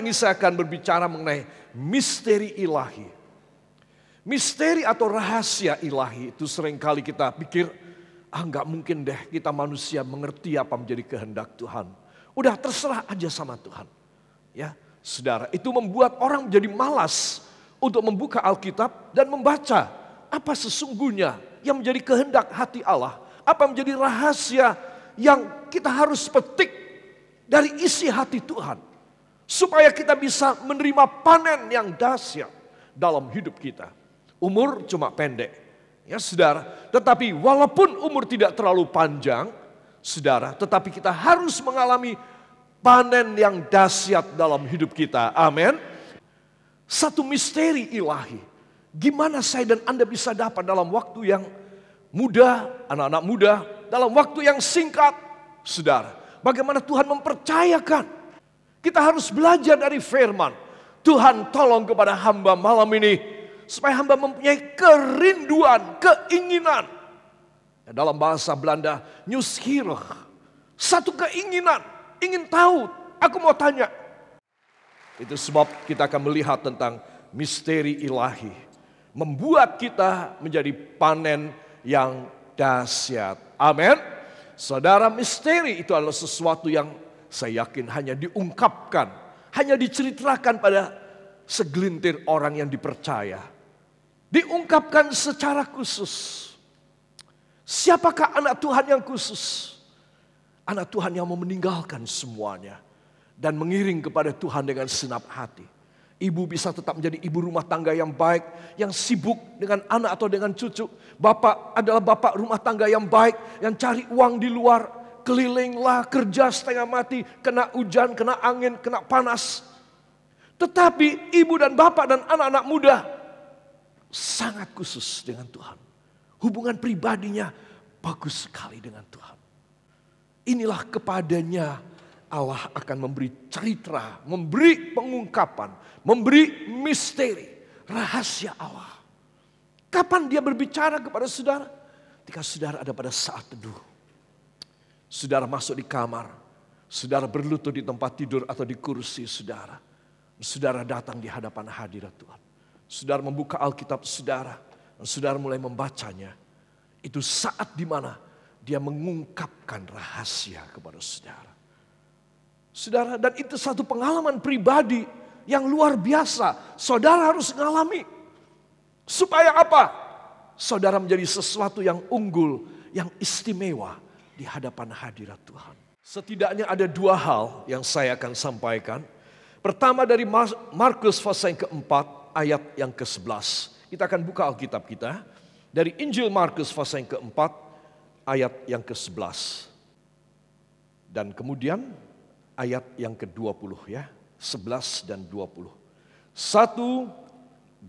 ini saya akan berbicara mengenai misteri ilahi. Misteri atau rahasia ilahi itu seringkali kita pikir, nggak mungkin deh kita manusia mengerti apa menjadi kehendak Tuhan. Udah terserah aja sama Tuhan. Ya, saudara, itu membuat orang menjadi malas untuk membuka Alkitab dan membaca apa sesungguhnya yang menjadi kehendak hati Allah. Apa menjadi rahasia yang kita harus petik dari isi hati Tuhan. Supaya kita bisa menerima panen yang dahsyat dalam hidup kita. Umur cuma pendek, ya saudara. Tetapi walaupun umur tidak terlalu panjang, saudara, tetapi kita harus mengalami panen yang dahsyat dalam hidup kita. Amin. Satu misteri ilahi. Gimana saya dan Anda bisa dapat dalam waktu yang muda, anak-anak muda, dalam waktu yang singkat, saudara. Bagaimana Tuhan mempercayakan. Kita harus belajar dari firman. Tuhan tolong kepada hamba malam ini. Supaya hamba mempunyai kerinduan, keinginan. Dalam bahasa Belanda, nieuwsgierig. Satu keinginan, ingin tahu. Aku mau tanya. Itu sebab kita akan melihat tentang misteri ilahi. Membuat kita menjadi panen yang dahsyat. Amin. Saudara, misteri itu adalah sesuatu yang saya yakin hanya diungkapkan, hanya diceritakan pada segelintir orang yang dipercaya. Diungkapkan secara khusus. Siapakah anak Tuhan yang khusus? Anak Tuhan yang mau meninggalkan semuanya dan mengiring kepada Tuhan dengan senap hati. Ibu bisa tetap menjadi ibu rumah tangga yang baik, yang sibuk dengan anak atau dengan cucu. Bapak adalah bapak rumah tangga yang baik, yang cari uang di luar. Kelilinglah, kerja setengah mati, kena hujan, kena angin, kena panas. Tetapi ibu dan bapak dan anak-anak muda sangat khusus dengan Tuhan. Hubungan pribadinya bagus sekali dengan Tuhan. Inilah kepadanya Allah akan memberi cerita, memberi pengungkapan, memberi misteri, rahasia Allah. Kapan dia berbicara kepada saudara? Ketika saudara ada pada saat teduh. Saudara masuk di kamar, saudara berlutut di tempat tidur atau di kursi saudara. Saudara datang di hadapan hadirat Tuhan. Saudara membuka Alkitab saudara, dan saudara mulai membacanya. Itu saat dimana dia mengungkapkan rahasia kepada saudara. Saudara, dan itu satu pengalaman pribadi yang luar biasa. Saudara harus mengalami. Supaya apa? Saudara menjadi sesuatu yang unggul, yang istimewa di hadapan hadirat Tuhan. Setidaknya ada dua hal yang saya akan sampaikan. Pertama dari Markus pasal yang keempat ayat yang ke-11. Kita akan buka Alkitab kita. Dari Injil Markus pasal yang keempat ayat yang ke-11. Dan kemudian ayat yang ke-20 ya. 11 dan 20. 1,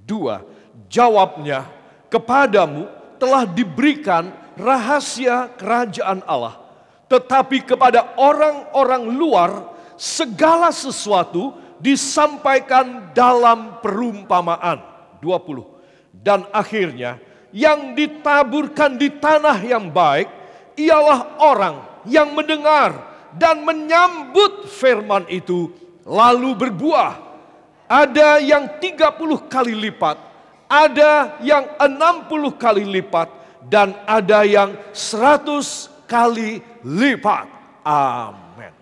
2. Jawabnya, kepadamu telah diberikan rahasia kerajaan Allah. Tetapi kepada orang-orang luar segala sesuatu disampaikan dalam perumpamaan. 20. Dan akhirnya yang ditaburkan di tanah yang baik ialah orang yang mendengar dan menyambut firman itu lalu berbuah. Ada yang 30 kali lipat, ada yang 60 kali lipat, dan ada yang 100 kali lipat. Amin.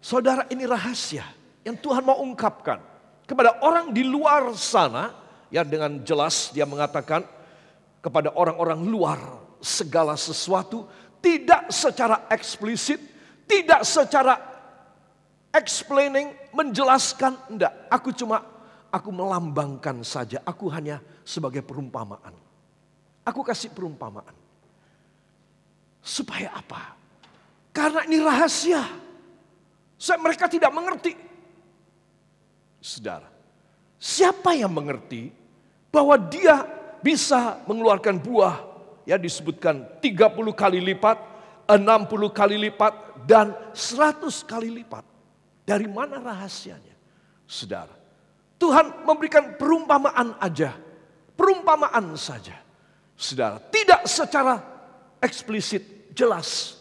Saudara, ini rahasia yang Tuhan mau ungkapkan kepada orang di luar sana. Ya, dengan jelas dia mengatakan kepada orang-orang luar segala sesuatu, tidak secara eksplisit, tidak secara explaining, menjelaskan, enggak. Aku melambangkan saja, aku hanya sebagai perumpamaan. Aku kasih perumpamaan. Supaya apa? Karena ini rahasia. Mereka tidak mengerti. Saudara, siapa yang mengerti bahwa dia bisa mengeluarkan buah? Ya, disebutkan 30 kali lipat, 60 kali lipat, dan 100 kali lipat. Dari mana rahasianya? Saudara, Tuhan memberikan perumpamaan aja. Perumpamaan saja. Saudara, tidak secara eksplisit, jelas.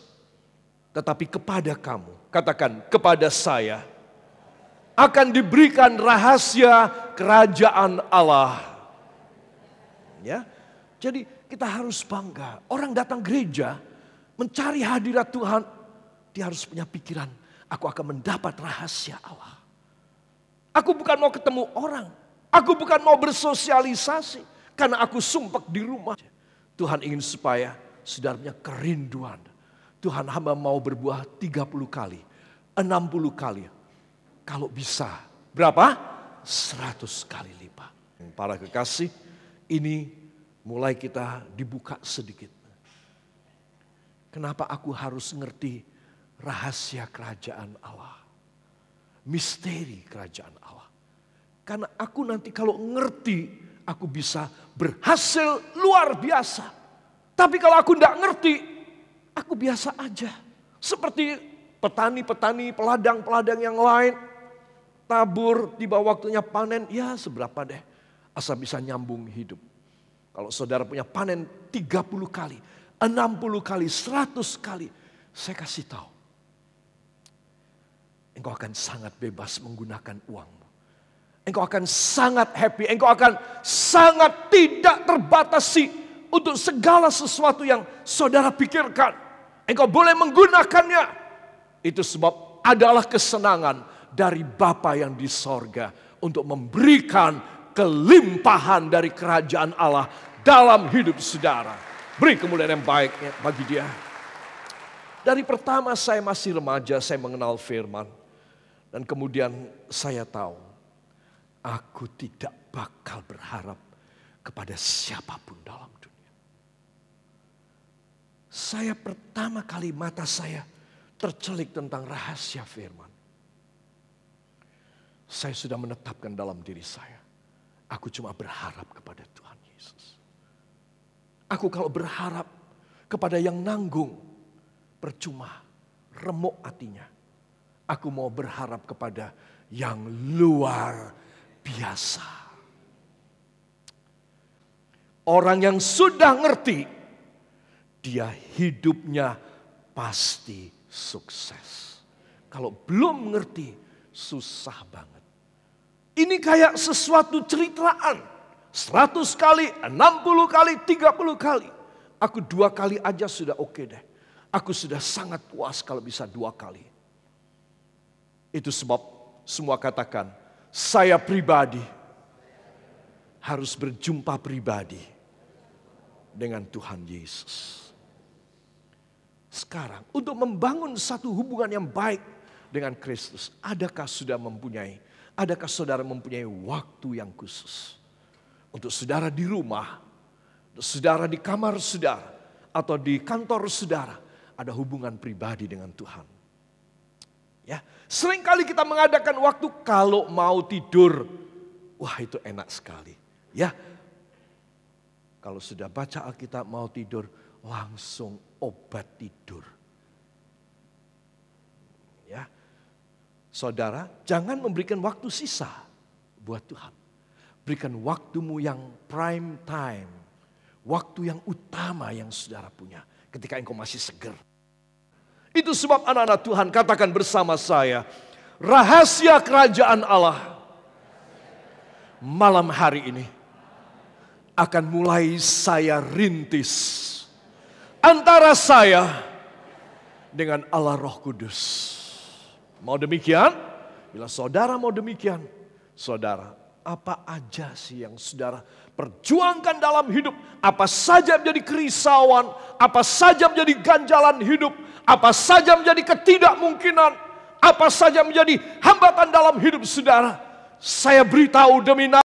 Tetapi kepada kamu, katakan kepada saya, akan diberikan rahasia kerajaan Allah. Ya, jadi kita harus bangga. Orang datang gereja mencari hadirat Tuhan, dia harus punya pikiran, aku akan mendapat rahasia Allah. Aku bukan mau ketemu orang, aku bukan mau bersosialisasi, karena aku sumpah di rumah. Tuhan ingin supaya saudara punya kerinduan. Tuhan hamba mau berbuah 30 kali, 60 kali. Kalau bisa, berapa? 100 kali lipat. Para kekasih, ini mulai kita dibuka sedikit. Kenapa aku harus ngerti rahasia kerajaan Allah? Misteri kerajaan Allah. Karena aku nanti kalau ngerti, aku bisa berhasil luar biasa. Tapi kalau aku tidak ngerti, aku biasa aja. Seperti petani-petani, peladang-peladang yang lain. Tabur, tiba waktunya panen, ya seberapa deh. Asal bisa nyambung hidup. Kalau saudara punya panen 30 kali, 60 kali, 100 kali. Saya kasih tahu. Engkau akan sangat bebas menggunakan uangmu. Engkau akan sangat happy. Engkau akan sangat tidak terbatasi untuk segala sesuatu yang saudara pikirkan. Engkau boleh menggunakannya. Itu sebab adalah kesenangan dari Bapa yang di sorga untuk memberikan kelimpahan dari kerajaan Allah dalam hidup saudara. Beri kemuliaan yang baiknya bagi dia. Dari pertama saya masih remaja, saya mengenal firman. Dan kemudian saya tahu, aku tidak bakal berharap kepada siapapun dalam dunia. Saya pertama kali mata saya tercelik tentang rahasia firman. Saya sudah menetapkan dalam diri saya, aku cuma berharap kepada Tuhan Yesus. Aku kalau berharap kepada yang nanggung, percuma, remuk hatinya. Aku mau berharap kepada yang luar biasa. Orang yang sudah ngerti, dia hidupnya pasti sukses. Kalau belum ngerti, susah banget. Ini kayak sesuatu ceritaan. 100 kali, 60 kali, 30 kali. Aku 2 kali aja sudah oke deh. Aku sudah sangat puas kalau bisa 2 kali. Itu sebab semua katakan, saya pribadi harus berjumpa pribadi dengan Tuhan Yesus. Sekarang untuk membangun satu hubungan yang baik dengan Kristus, adakah saudara mempunyai waktu yang khusus? Untuk saudara di rumah, untuk saudara di kamar saudara, atau di kantor saudara, ada hubungan pribadi dengan Tuhan. Ya, seringkali kita mengadakan waktu kalau mau tidur. Wah, itu enak sekali. Ya, kalau sudah baca Alkitab mau tidur, langsung obat tidur. Ya, saudara, jangan memberikan waktu sisa buat Tuhan. Berikan waktumu yang prime time. Waktu yang utama yang saudara punya ketika engkau masih segar. Itu sebab anak-anak Tuhan katakan bersama saya, rahasia kerajaan Allah malam hari ini akan mulai saya rintis antara saya dengan Allah Roh Kudus. Mau demikian? Bila saudara mau demikian, saudara, apa aja sih yang saudara perjuangkan dalam hidup? Apa saja menjadi kerisauan, apa saja menjadi ganjalan hidup, apa saja menjadi ketidakmungkinan, apa saja menjadi hambatan dalam hidup saudara. Saya beritahu demi